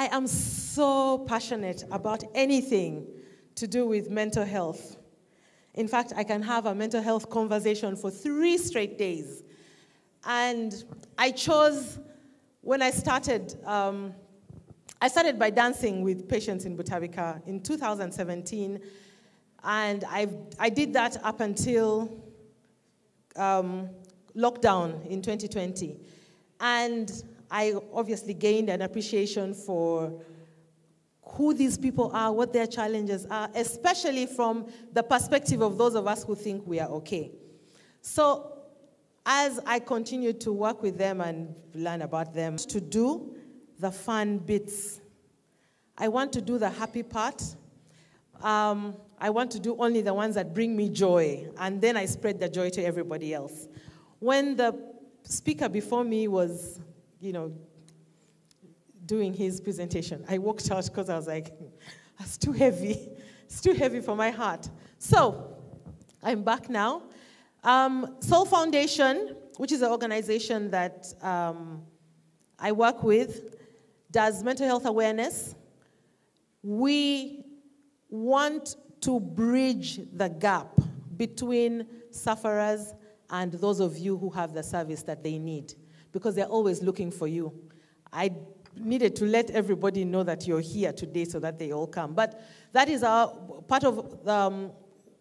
I am so passionate about anything to do with mental health. In fact, I can have a mental health conversation for 3 straight days. And I chose, when I started by dancing with patients in Butabika in 2017. And I did that up until lockdown in 2020. And I obviously gained an appreciation for who these people are, what their challenges are, especially from the perspective of those of us who think we are okay. So as I continued to work with them and learn about them, to do the fun bits. I want to do the happy part. I want to do only the ones that bring me joy, and then I spread the joy to everybody else. When the speaker before me was, doing his presentation, I walked out because I was like, that's too heavy. It's too heavy for my heart. So, I'm back now. Soul Foundation, which is an organization that I work with, does mental health awareness. We want to bridge the gap between sufferers and those of you who have the service that they need, because they're always looking for you. I needed to let everybody know that you're here today so that they all come. But that is our part of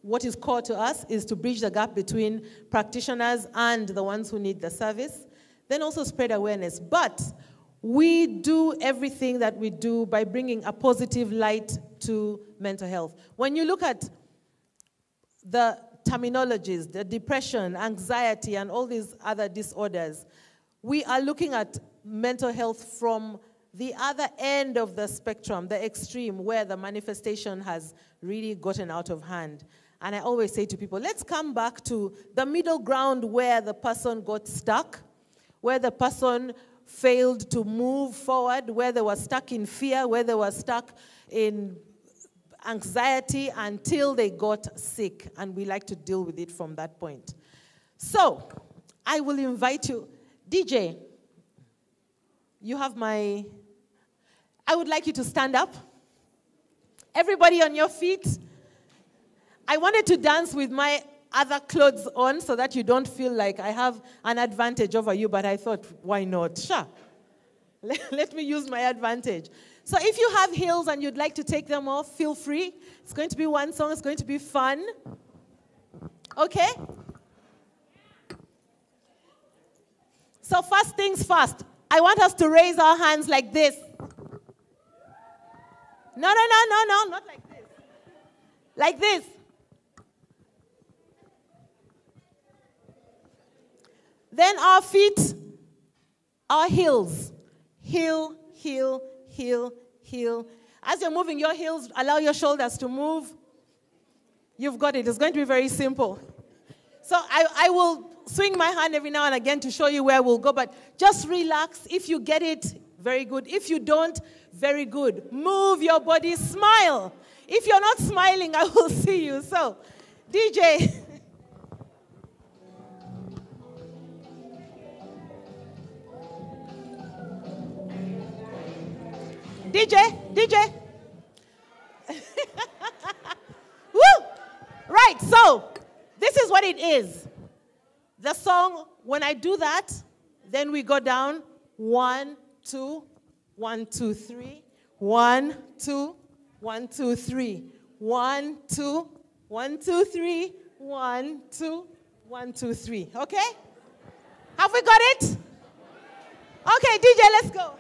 what is core to us, is to bridge the gap between practitioners and the ones who need the service, then also spread awareness. But we do everything that we do by bringing a positive light to mental health. When you look at the terminologies, the depression, anxiety, and all these other disorders, we are looking at mental health from the other end of the spectrum, the extreme, where the manifestation has really gotten out of hand. And I always say to people, let's come back to the middle ground where the person got stuck, where the person failed to move forward, where they were stuck in fear, where they were stuck in anxiety until they got sick. And we like to deal with it from that point. So, I will invite you. DJ, you have I would like you to stand up. Everybody on your feet. I wanted to dance with my other clothes on so that you don't feel like I have an advantage over you, but I thought, why not? Sure. Let me use my advantage. So if you have heels and you'd like to take them off, feel free. It's going to be one song. It's going to be fun. Okay? So first things first. I want us to raise our hands like this. No, not like this. Like this. Then our feet, our heels. Heel, heel, heel, heel. As you're moving your heels, allow your shoulders to move. You've got it. It's going to be very simple. So I will swing my hand every now and again to show you where we'll go, but just relax. If you get it, very good. If you don't, very good. Move your body, smile. If you're not smiling, I will see you. So, DJ. DJ. Woo! Right, so this is what it is. The song, when I do that, then we go down 1, 2, 1, 2, 3, 1, 2, 1, 2, 3, 1, 2, 1, 2, 3, 1, 2, 1, 2, 3. Okay? Have we got it? Okay, DJ, let's go.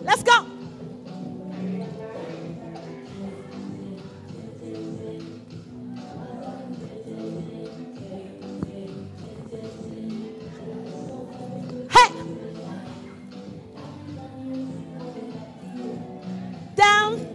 Let's go. Hey. Down.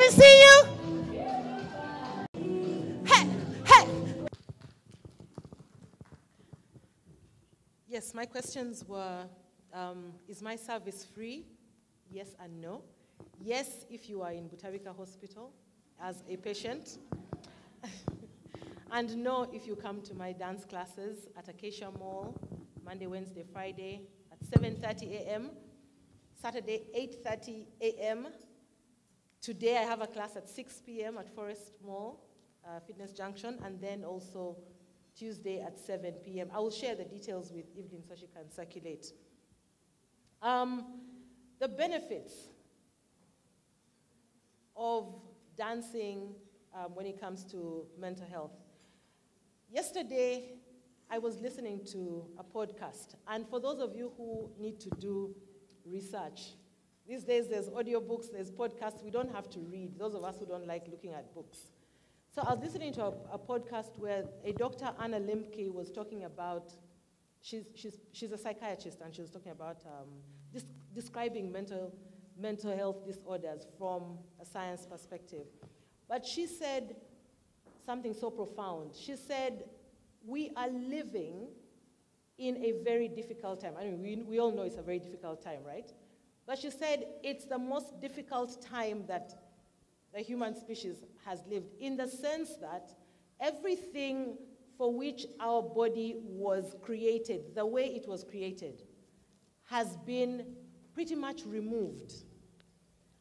me see you. Hey, hey. Yes, my questions were, is my service free? Yes and no. Yes, if you are in Butavika Hospital as a patient. And no, if you come to my dance classes at Acacia Mall, Monday, Wednesday, Friday at 7:30 a.m., Saturday, 8:30 a.m. Today I have a class at 6 p.m. at Forest Mall, Fitness Junction, and then also Tuesday at 7 p.m. I will share the details with Evelyn so she can circulate. The benefits of dancing when it comes to mental health. Yesterday, I was listening to a podcast, and for those of you who need to do research, these days there's audiobooks, there's podcasts, we don't have to read, those of us who don't like looking at books. So I was listening to a podcast where a Dr. Anna Limke was talking about, she's a psychiatrist, and she was talking about describing mental health disorders from a science perspective. But she said something so profound. She said, we are living in a very difficult time. I mean, we all know it's a very difficult time, right? But she said it's the most difficult time that the human species has lived, in the sense that everything for which our body was created, the way it was created, has been pretty much removed.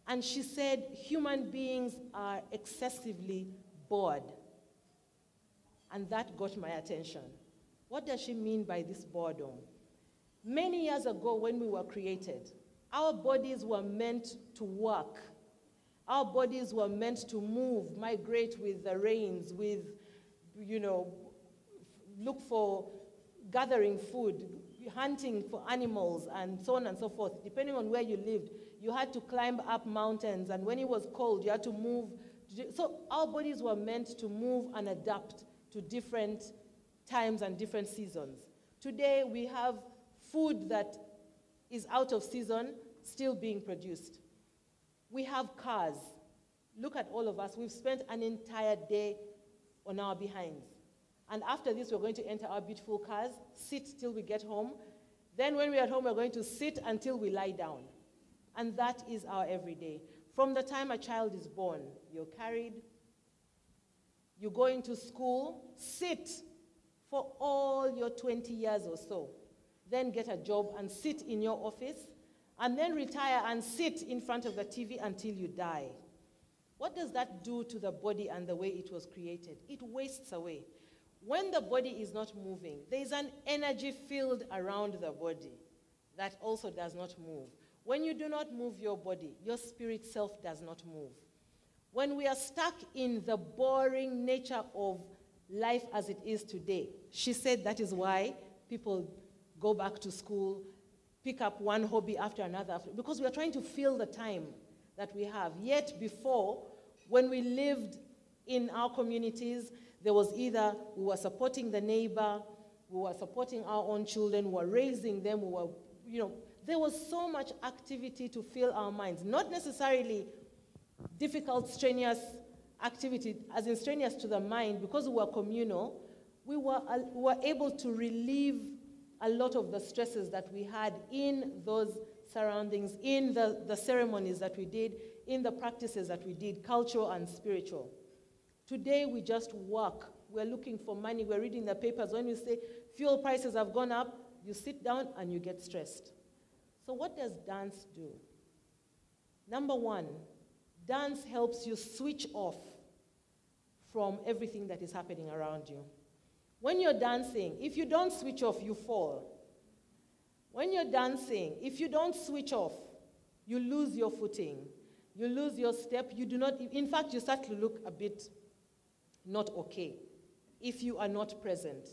And she said human beings are excessively bored. And that got my attention. What does she mean by this boredom? Many years ago when we were created, our bodies were meant to work. Our bodies were meant to move, migrate with the rains, with, look for gathering food, hunting for animals, and so on and so forth. Depending on where you lived, you had to climb up mountains, and when it was cold, you had to move. So our bodies were meant to move and adapt to different times and different seasons. Today, we have food that is out of season still being produced. We have cars. Look at all of us. We've spent an entire day on our behinds. And after this, we're going to enter our beautiful cars, sit till we get home. Then when we're at home, we're going to sit until we lie down. And that is our everyday. From the time a child is born, you're carried, you go into school, sit for all your 20 years or so, then get a job and sit in your office, and then retire and sit in front of the TV until you die. What does that do to the body and the way it was created? It wastes away. When the body is not moving, there is an energy field around the body that also does not move. When you do not move your body, your spirit self does not move. When we are stuck in the boring nature of life as it is today, she said that is why people go back to school, pick up one hobby after another, because we are trying to fill the time that we have. Yet before, when we lived in our communities, there was either we were supporting the neighbor, we were supporting our own children, we were raising them, we were, there was so much activity to fill our minds. Not necessarily difficult, strenuous activity, as in strenuous to the mind, because we were communal, we were able to relieve a lot of the stresses that we had in those surroundings, in the ceremonies that we did, in the practices that we did, cultural and spiritual. Today, we just work. We're looking for money. We're reading the papers. When you say fuel prices have gone up, you sit down and you get stressed. So what does dance do? Number one, dance helps you switch off from everything that is happening around you. When you're dancing, if you don't switch off, you fall. When you're dancing, if you don't switch off, you lose your footing. You lose your step. You do not, in fact, you start to look a bit not okay if you are not present.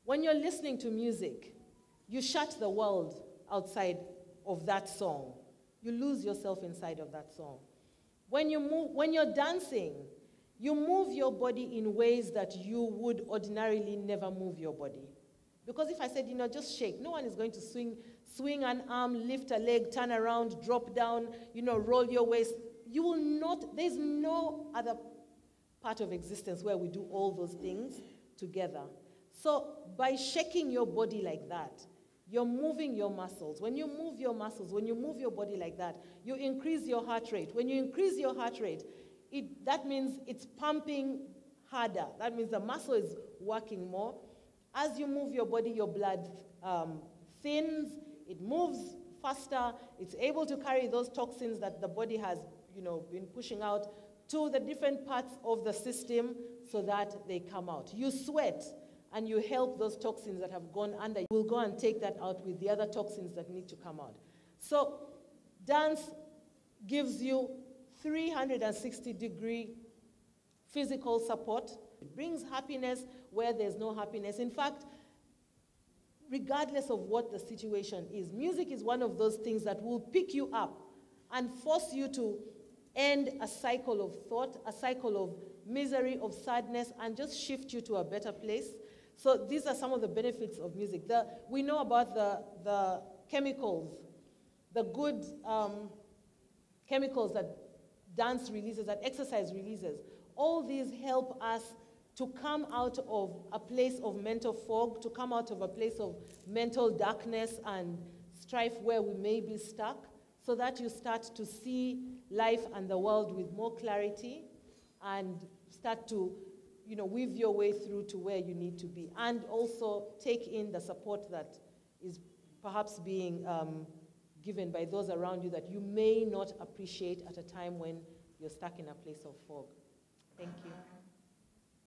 When you're listening to music, you shut the world outside of that song. You lose yourself inside of that song. When you're dancing, you move your body in ways that you would ordinarily never move your body. Because if I said, just shake, no one is going to swing an arm, lift a leg, turn around, drop down, roll your waist. you will not, there's no other part of existence where we do all those things together. So by shaking your body like that, you're moving your muscles. When you move your muscles, when you move your body like that, you increase your heart rate. When you increase your heart rate, that means it's pumping harder. That means the muscle is working more. As you move your body, your blood thins, it moves faster, it's able to carry those toxins that the body has, been pushing out to the different parts of the system so that they come out. You sweat and you help those toxins that have gone under. You will go and take that out with the other toxins that need to come out. So dance gives you 360-degree physical support. It brings happiness where there's no happiness. In fact, regardless of what the situation is, music is one of those things that will pick you up and force you to end a cycle of thought, a cycle of misery, of sadness, and just shift you to a better place. So these are some of the benefits of music. We know about the chemicals, the good chemicals that dance releases, that exercise releases. All these help us to come out of a place of mental fog, to come out of a place of mental darkness and strife where we may be stuck, so that you start to see life and the world with more clarity and start to weave your way through to where you need to be, and also take in the support that is perhaps being given by those around you that you may not appreciate at a time when you're stuck in a place of fog. Thank you.